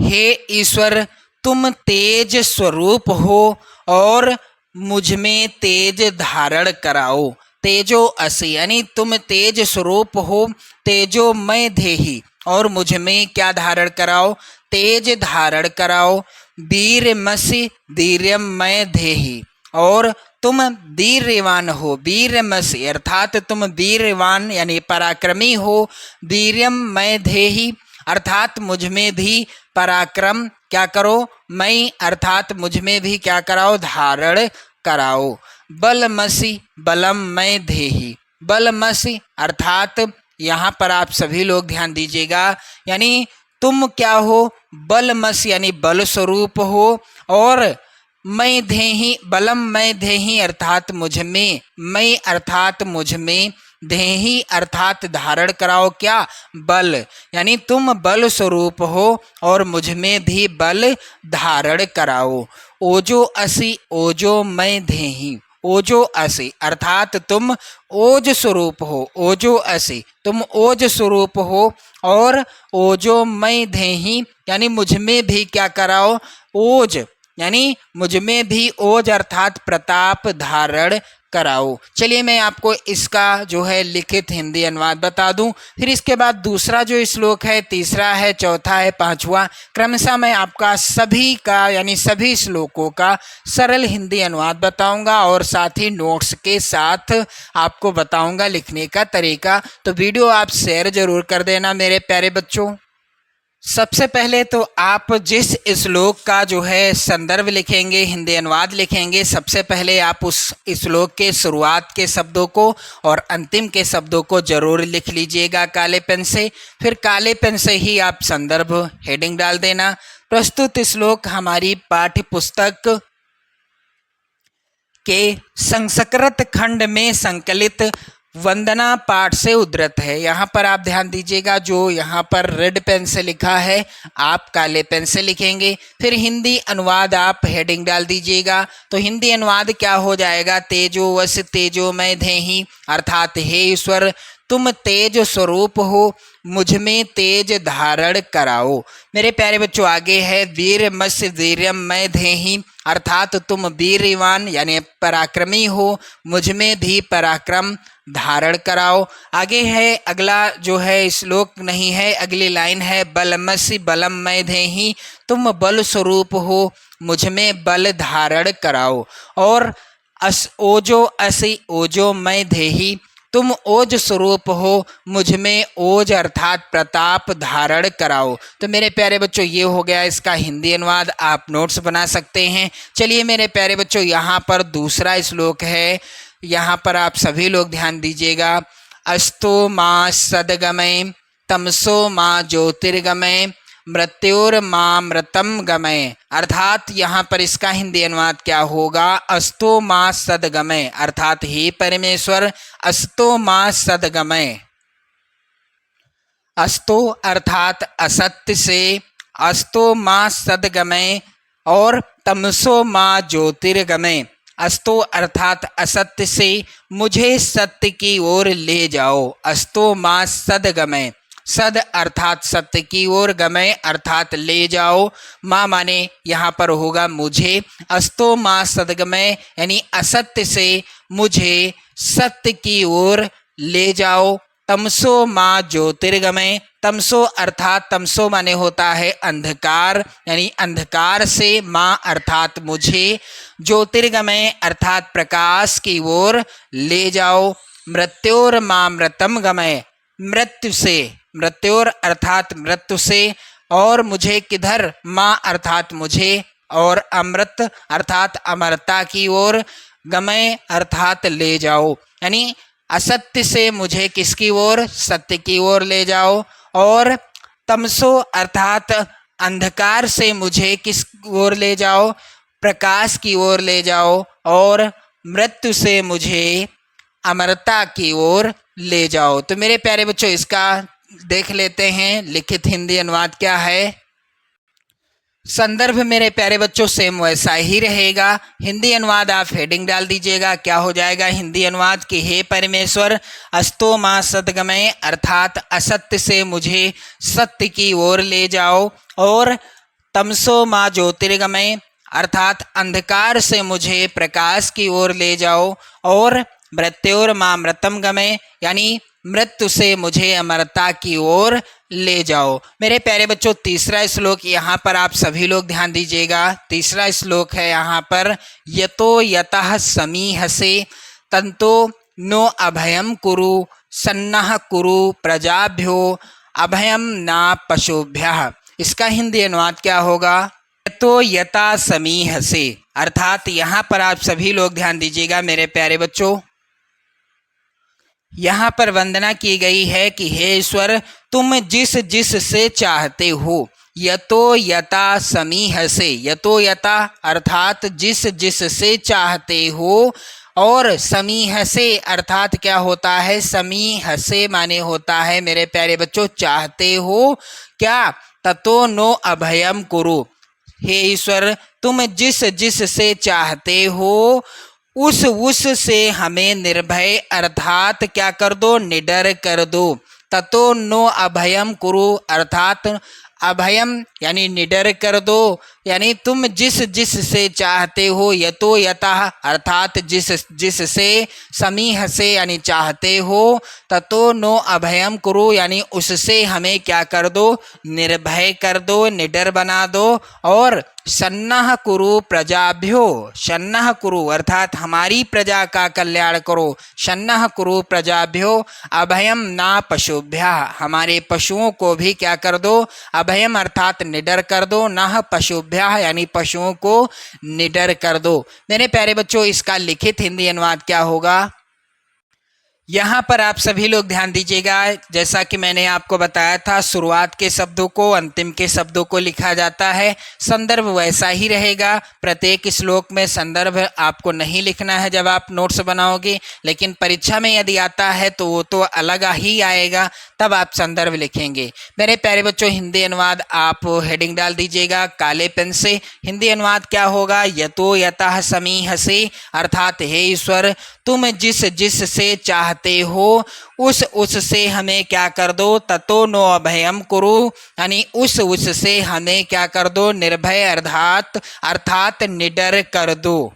हे ईश्वर, तुम तेज स्वरूप हो और मुझ में तेज धारण कराओ। तेजो असि यानी तुम तेज स्वरूप हो, तेजोमय देहि, और मुझ में क्या धारण कराओ? तेज धारण कराओ। वीरमसि वीर्यमय देहि, और तुम वीर्यवान हो। वीरमसि अर्थात तुम वीर्यवान यानी पराक्रमी हो। वीर्यमय देहि अर्थात मुझ में भी पराक्रम क्या करो? मैं अर्थात मुझ में भी क्या कराओ? धारण कराओ। बलमसि बलमय देहि। बलमसि अर्थात यहाँ पर आप सभी लोग ध्यान दीजिएगा, यानी तुम क्या हो? बलमस यानी बल स्वरूप हो, और मैं देहि बलम मैं देहि अर्थात मुझ में, मैं अर्थात मुझ में, देहि अर्थात धारण कराओ क्या? बल, यानी तुम बल स्वरूप हो और मुझ में भी बल धारण कराओ। ओजो असि ओजो मैं देहि। ओजो असि अर्थात तुम ओज स्वरूप हो। ओजो असि तुम ओज स्वरूप हो, और ओजो मैं देहि यानी मुझ में भी क्या कराओ? ओज, यानी मुझ में भी ओज अर्थात प्रताप धारण कराओ। चलिए मैं आपको इसका जो है लिखित हिंदी अनुवाद बता दूं, फिर इसके बाद दूसरा जो श्लोक है, तीसरा है, चौथा है, पांचवा, क्रमशः मैं आपका सभी का यानी सभी श्लोकों का सरल हिंदी अनुवाद बताऊंगा और साथ ही नोट्स के साथ आपको बताऊंगा लिखने का तरीका। तो वीडियो आप शेयर जरूर कर देना मेरे प्यारे बच्चों। सबसे पहले तो आप जिस श्लोक का जो है संदर्भ लिखेंगे, हिंदी अनुवाद लिखेंगे, सबसे पहले आप उस श्लोक के शुरुआत के शब्दों को और अंतिम के शब्दों को जरूर लिख लीजिएगा काले पेन से। फिर काले पेन से ही आप संदर्भ हेडिंग डाल देना। प्रस्तुत श्लोक हमारी पाठ्य पुस्तक के संस्कृत खंड में संकलित वंदना पाठ से उद्धृत है। यहाँ पर आप ध्यान दीजिएगा, जो यहाँ पर रेड पेन से लिखा है आप काले पेन से लिखेंगे। फिर हिंदी अनुवाद आप हेडिंग डाल दीजिएगा। तो हिंदी अनुवाद क्या हो जाएगा? तेजो वश तेजोमय देहि अर्थात हे ईश्वर, तुम तेज स्वरूप हो, मुझ में तेज धारण कराओ। मेरे प्यारे बच्चों आगे है वीरमस वीर्यमय देहि अर्थात तुम वीरवान यानी पराक्रमी हो, मुझ में भी पराक्रम धारण कराओ। आगे है अगला जो है श्लोक नहीं है, अगली लाइन है बलमसि बलमय देहि, तुम बल स्वरूप हो, मुझ में बल धारण कराओ। और ओजो असि ओजो मय देहि, तुम ओज स्वरूप हो, मुझ में ओज अर्थात प्रताप धारण कराओ। तो मेरे प्यारे बच्चों ये हो गया इसका हिंदी अनुवाद, आप नोट्स बना सकते हैं। चलिए मेरे प्यारे बच्चों यहाँ पर दूसरा श्लोक है, यहाँ पर आप सभी लोग ध्यान दीजिएगा। अस्तो माँ सदगमय तमसो माँ ज्योतिर्गमय मृत्योर्मामृतम गमय अर्थात यहाँ पर इसका हिंदी अनुवाद क्या होगा? अस्तो माँ सदगमय अर्थात हे परमेश्वर, अस्तो माँ सदगमय। अस्तो अर्थात असत्य से, अस्तो माँ सदगमय, और तमसो माँ ज्योतिर्गमय। अस्तो अर्थात असत्य से मुझे सत्य की ओर ले जाओ। अस्तो माँ सदगमय, सद अर्थात सत्य की ओर, गमय अर्थात ले जाओ। माँ माने यहाँ पर होगा मुझे। अस्तो माँ सदगमय यानी असत्य से मुझे सत्य की ओर ले जाओ। तमसो माँ ज्योतिर्गमय, तमसो अर्थात तमसो माने होता है अंधकार, यानी अंधकार से माँ अर्थात मुझे, ज्योतिर्गमय अर्थात प्रकाश की ओर ले जाओ। मृत्योर्मामृतम गमय, मृत्यु से, मृत्योर अर्थात मृत्यु से, और मुझे किधर? माँ अर्थात मुझे, और अमृत अर्थात अमरता की ओर, गमय अर्थात ले जाओ, यानी असत्य से मुझे किसकी ओर? सत्य की ओर ले जाओ। और तमसो अर्थात अंधकार से मुझे किस ओर ले जाओ? प्रकाश की ओर ले जाओ। और मृत्यु से मुझे अमरता की ओर ले जाओ। तो मेरे प्यारे बच्चों इसका देख लेते हैं लिखित हिंदी अनुवाद क्या है। संदर्भ मेरे प्यारे बच्चों सेम वैसा ही रहेगा। हिंदी अनुवाद आप हेडिंग डाल दीजिएगा, क्या हो जाएगा हिंदी अनुवाद कि हे परमेश्वर, अस्तो माँ सदगमय अर्थात असत्य से मुझे सत्य की ओर ले जाओ, और तमसो माँ ज्योतिर्गमय, अर्थात अंधकार से मुझे प्रकाश की ओर ले जाओ, और मृत्योर माँ मृतम गमय, यानी मृत्यु से मुझे अमरता की ओर ले जाओ। मेरे प्यारे बच्चों, तीसरा श्लोक यहाँ पर आप सभी लोग ध्यान दीजिएगा। तीसरा श्लोक है यहाँ पर, यतो यतः समीहसे तंतो नो अभयम कुरु सन्नः कुरु प्रजाभ्यो अभयम ना पशुभ्यः। इसका हिंदी अनुवाद क्या होगा? तो यथा समीहसे, अर्थात यहाँ पर आप सभी लोग ध्यान दीजिएगा मेरे प्यारे बच्चों। यहाँ पर वंदना की गई है कि हे ईश्वर, तुम जिस जिस से चाहते हो, यतो यथा समीहसे, यतो यथा अर्थात जिस जिस से चाहते हो, और समीहसे अर्थात क्या होता है? समीहसे माने होता है मेरे प्यारे बच्चों चाहते हो क्या? ततो नो अभयम कुरु, हे ईश्वर तुम जिस जिस से चाहते हो उस से हमें निर्भय अर्थात क्या कर दो? निडर कर दो। ततो नो अभयम कुरु अर्थात अभयम यानी निडर कर दो, यानी तुम जिस जिस से चाहते हो, यतो यतः अर्थात जिस जिस से, समीह से यानी चाहते हो, ततो नो अभयम कुरु यानी उससे हमें क्या कर दो? निर्भय कर दो, निडर बना दो। और सन्नः कुरु प्रजाभ्यो, सन्नः कुरु अर्थात हमारी प्रजा का कल्याण करो, सन्नः कुरु प्रजाभ्यो अभयम ना पशुभ्या, हमारे पशुओं को भी क्या कर दो? अभयम अर्थात निडर कर दो, नः पशुभ्या यानी पशुओं को निडर कर दो। मेरे प्यारे बच्चों, इसका लिखित हिंदी अनुवाद क्या होगा? यहाँ पर आप सभी लोग ध्यान दीजिएगा, जैसा कि मैंने आपको बताया था, शुरुआत के शब्दों को अंतिम के शब्दों को लिखा जाता है। संदर्भ वैसा ही रहेगा, प्रत्येक श्लोक में संदर्भ आपको नहीं लिखना है जब आप नोट्स बनाओगे, लेकिन परीक्षा में यदि आता है तो वो तो अलग ही आएगा, तब आप संदर्भ लिखेंगे। मेरे प्यारे बच्चों, हिंदी अनुवाद आप हेडिंग डाल दीजिएगा काले पेन से। हिंदी अनुवाद क्या होगा? यतो यतः समीहसे अर्थात हे ईश्वर तुम जिस जिस से चाहते हो उस से हमें क्या कर दो? ततो नो अभयम कुरु यानी उस से हमें क्या कर दो? निर्भय अर्थात निडर कर दो।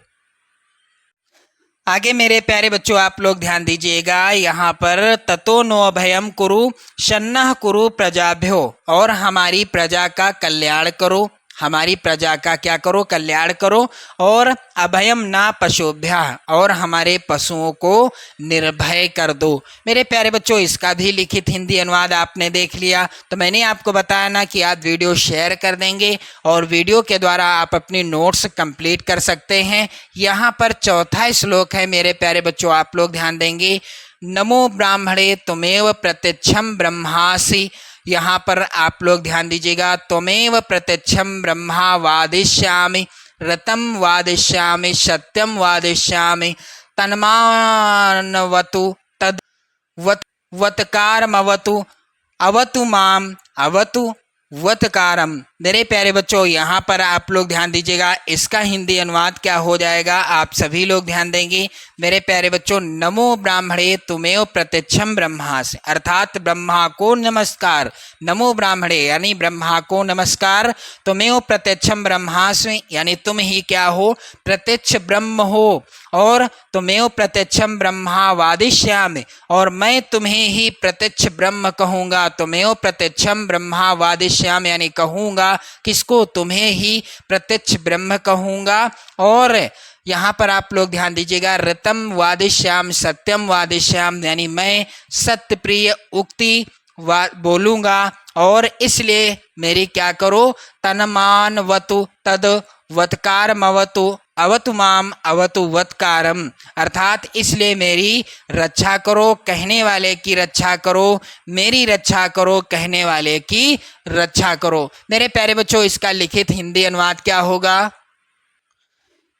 आगे मेरे प्यारे बच्चों आप लोग ध्यान दीजिएगा, यहाँ पर ततो नो अभयम कुरु सन्नः कुरु प्रजाभ्यो, और हमारी प्रजा का कल्याण करो, हमारी प्रजा का क्या करो? कल्याण करो। और अभयम ना पशुभ्या, और हमारे पशुओं को निर्भय कर दो। मेरे प्यारे बच्चों, इसका भी लिखित हिंदी अनुवाद आपने देख लिया, तो मैंने आपको बताया ना कि आप वीडियो शेयर कर देंगे और वीडियो के द्वारा आप अपनी नोट्स कंप्लीट कर सकते हैं। यहाँ पर चौथा श्लोक है मेरे प्यारे बच्चों, आप लोग ध्यान देंगे, नमो ब्राह्मणे तुमेव प्रत्यक्षम ब्रह्मासि, यहाँ पर आप लोग ध्यान दीजिएगा, त्वमेव प्रत्यक्षम ब्रह्मा वादिष्यामि रतम वादिष्यामि सत्यम वादिष्यामि तन्मानवतु तद वत्कारमवतु अवतु माम अवतु वत्कारम। मेरे प्यारे बच्चों, यहाँ पर आप लोग ध्यान दीजिएगा, इसका हिंदी अनुवाद क्या हो जाएगा? आप सभी लोग ध्यान देंगे मेरे प्यारे बच्चों, नमो ब्राह्मणे तुमेव प्रत्यक्षम ब्रह्मासि अर्थात ब्रह्मा को नमस्कार, नमो ब्राह्मणे यानी ब्रह्मा को नमस्कार, तुमेव प्रत्यक्षम ब्रह्मास्मि यानी तुम ही क्या हो? प्रत्यक्ष ब्रह्म हो, और तुमेव प्रत्यक्षम ब्रह्मा वादिष्यामि और मैं तुम्हें ही प्रत्यक्ष ब्रह्म कहूँगा, तुमेव प्रत्यक्षम ब्रह्मा वादिष्यामि यानी कहूँगा किसको? तुम्हें ही प्रत्यक्ष ब्रह्म कहूँगा। और यहाँ पर आप लोग ध्यान दीजिएगा, रतम वादिष्याम सत्यम वादिष्याम यानी मैं सत्य प्रिय उक्ति बोलूँगा, और इसलिए मेरी क्या करो? तनमान वतु तद वत्कारमवतु अवतु माम अवतु वत्कारम अर्थात इसलिए मेरी रक्षा करो, कहने वाले की रक्षा करो, मेरी रक्षा करो, कहने वाले की रक्षा करो। मेरे प्यारे बच्चों, इसका लिखित हिंदी अनुवाद क्या होगा?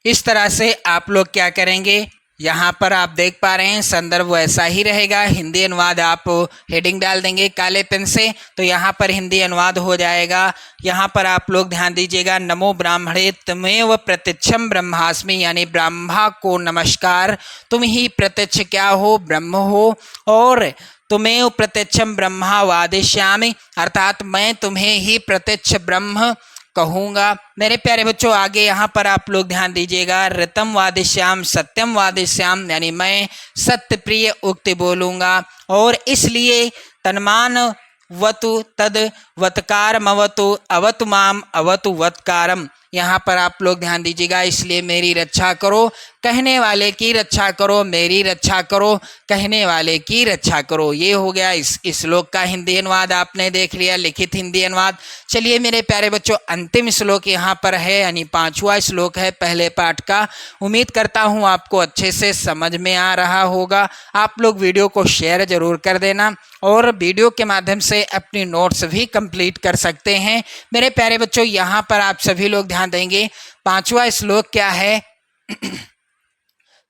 इस तरह से आप लोग क्या करेंगे, यहाँ पर आप देख पा रहे हैं संदर्भ वैसा ही रहेगा, हिंदी अनुवाद आप हेडिंग डाल देंगे काले पेन से, तो यहाँ पर हिंदी अनुवाद हो जाएगा। यहाँ पर आप लोग ध्यान दीजिएगा, नमो ब्राह्मणे तुमेव प्रत्यक्षम ब्रह्मास्मि यानी ब्रह्मा को नमस्कार, तुम ही प्रत्यक्ष क्या हो? ब्रह्म हो, और तुमेव प्रत्यक्षम ब्रह्मा वादिष्यामि अर्थात मैं तुम्हें ही प्रत्यक्ष ब्रह्म कहूँगा। मेरे प्यारे बच्चों आगे यहाँ पर आप लोग ध्यान दीजिएगा, ऋतम वादिश्याम सत्यम वादिश्याम, यानी मैं सत्य प्रिय उक्ति बोलूँगा और इसलिए तन्मान वतु तद वत्कारम अवतु अवतु माम अवतु वत्कारम। यहाँ पर आप लोग ध्यान दीजिएगा, इसलिए मेरी रक्षा करो, कहने वाले की रक्षा करो, मेरी रक्षा करो, कहने वाले की रक्षा करो। ये हो गया इस श्लोक का हिंदी अनुवाद, आपने देख लिया लिखित हिंदी अनुवाद। चलिए मेरे प्यारे बच्चों अंतिम श्लोक यहाँ पर है, यानी 5वां श्लोक है पहले पाठ का। उम्मीद करता हूँ आपको अच्छे से समझ में आ रहा होगा। आप लोग वीडियो को शेयर जरूर कर देना और वीडियो के माध्यम से अपनी नोट्स भी कंप्लीट कर सकते हैं। मेरे प्यारे बच्चों यहाँ पर आप सभी लोग ध्यान देंगे, 5वां श्लोक क्या है,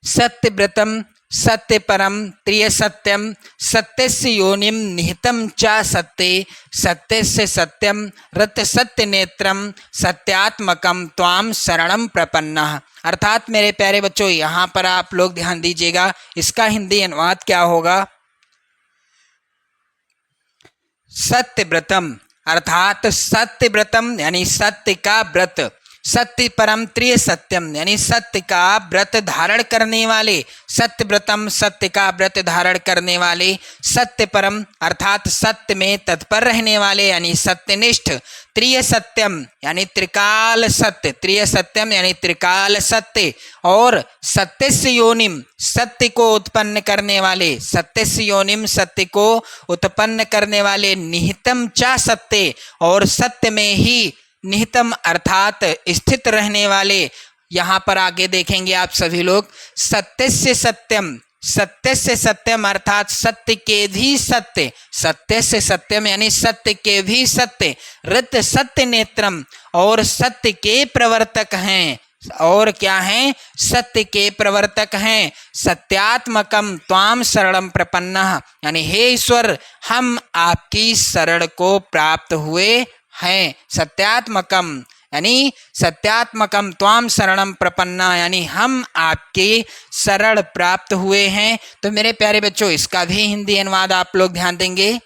सत्यव्रतम सत्य परम त्रिय सत्यम सत्यस्य योनिम निहितम च सत्ये सत्यस्य सत्यम रत सत्य नेत्रम सत्यात्मकम त्वाम शरणम प्रपन्नः। अर्थात मेरे प्यारे बच्चों यहाँ पर आप लोग ध्यान दीजिएगा, इसका हिंदी अनुवाद क्या होगा, सत्यव्रतम अर्थात सत्यव्रतम यानी सत्य का व्रत, सत्य परम त्रिय सत्यम यानी सत्य का व्रत धारण करने वाले, सत्यव्रतम सत्य का व्रत धारण करने वाले, सत्य परम अर्थात सत्य में तत्पर रहने वाले यानी सत्यनिष्ठ, त्रिय सत्यम यानी त्रिकाल सत्य, त्रिय सत्यम यानी त्रिकाल सत्य, और सत्यस्य योनिम सत्य को उत्पन्न करने वाले, सत्यस्य योनिम सत्य को उत्पन्न करने वाले, निहितम च सत्य और सत्य में ही निहितम अर्थात स्थित रहने वाले। यहाँ पर आगे देखेंगे आप सभी लोग, सत्य से सत्यम, सत्य से सत्यम अर्थात सत्य के भी सत्य, सत्य से सत्यम यानी सत्य के भी सत्य, ऋत सत्य नेत्रम और सत्य के प्रवर्तक हैं, और क्या हैं, सत्य के प्रवर्तक हैं, सत्यात्मकम त्वाम शरणम प्रपन्नः यानी हे ईश्वर हम आपकी शरण को प्राप्त हुए हैं, सत्यात्मकम यानी सत्यात्मकम त्वाम शरणम प्रपन्ना यानी हम आपके शरण प्राप्त हुए हैं। तो मेरे प्यारे बच्चों इसका भी हिंदी अनुवाद आप लोग ध्यान देंगे,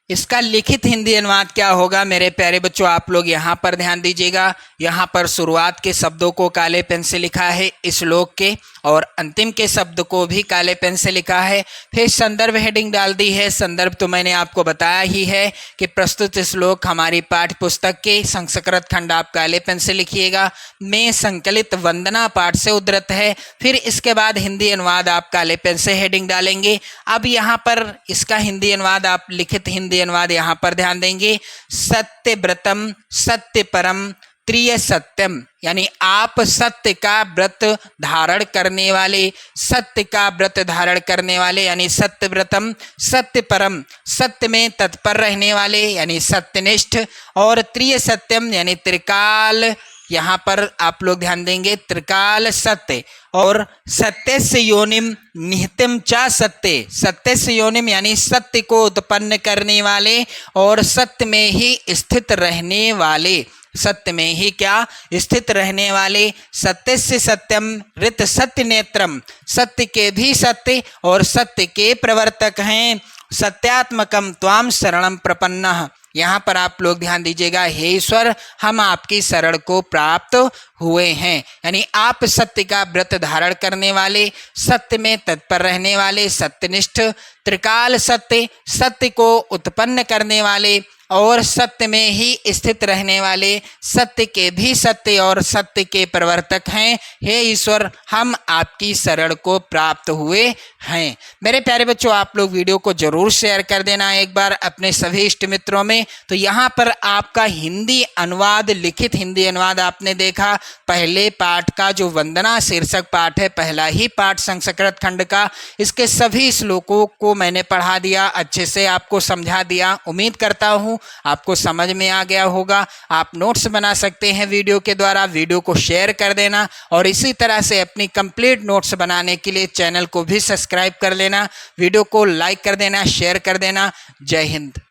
इसका लिखित हिंदी अनुवाद क्या होगा मेरे प्यारे बच्चों, आप लोग यहाँ पर ध्यान दीजिएगा। यहाँ पर शुरुआत के शब्दों को काले पेन से लिखा है इस श्लोक के, और अंतिम के शब्द को भी काले पेन से लिखा है। फिर संदर्भ हेडिंग डाल दी है, संदर्भ तो मैंने आपको बताया ही है कि प्रस्तुत श्लोक हमारी पाठ्य पुस्तक के संस्कृत खंड आप काले पेन से लिखिएगा, में संकलित वंदना पाठ से उद्धृत है। फिर इसके बाद हिंदी अनुवाद आप काले पेन से हेडिंग डालेंगे। अब यहाँ पर इसका हिंदी अनुवाद आप लिखित हिंदी अनुवाद यहाँ पर ध्यान देंगे, सत्य व्रतम सत्य परम त्रिय सत्यम यानी आप सत्य का व्रत धारण करने वाले, सत्य का व्रत धारण करने वाले यानी सत्य व्रतम सत्य परम सत्य में तत्पर रहने वाले यानी सत्यनिष्ठ, और त्रिय सत्यम यानी त्रिकाल, यहाँ पर आप लोग ध्यान देंगे त्रिकाल सत्य, और सत्य से योनिम निहितम च सत्य, सत्य से योनिम यानी सत्य को उत्पन्न करने वाले और सत्य में ही स्थित रहने वाले, सत्य में ही क्या स्थित रहने वाले, सत्य से सत्यम ऋत सत्य नेत्रम सत्य के भी सत्य और सत्य के प्रवर्तक हैं, सत्यात्मकम त्वाम शरणम प्रपन्नः। यहाँ पर आप लोग ध्यान दीजिएगा, हे ईश्वर हम आपकी शरण को प्राप्त हुए हैं, यानी आप सत्य का व्रत धारण करने वाले, सत्य में तत्पर रहने वाले, सत्यनिष्ठ, त्रिकाल सत्य, सत्य को उत्पन्न करने वाले और सत्य में ही स्थित रहने वाले, सत्य के भी सत्य और सत्य के प्रवर्तक हैं। हे ईश्वर हम आपकी शरण को प्राप्त हुए हैं। मेरे प्यारे बच्चों आप लोग वीडियो को जरूर शेयर कर देना एक बार अपने सभी इष्ट मित्रों में। तो यहाँ पर आपका हिंदी अनुवाद, लिखित हिंदी अनुवाद आपने देखा। पहले पाठ का जो वंदना शीर्षक पाठ है, पहला ही पाठ संस्कृत खंड का, इसके सभी श्लोकों को मैंने पढ़ा दिया, अच्छे से आपको समझा दिया। उम्मीद करता हूँ आपको समझ में आ गया होगा। आप नोट्स बना सकते हैं वीडियो के द्वारा, वीडियो को शेयर कर देना और इसी तरह से अपनी कंप्लीट नोट्स बनाने के लिए चैनल को भी सब्सक्राइब कर लेना, वीडियो को लाइक कर देना, शेयर कर देना। जय हिंद।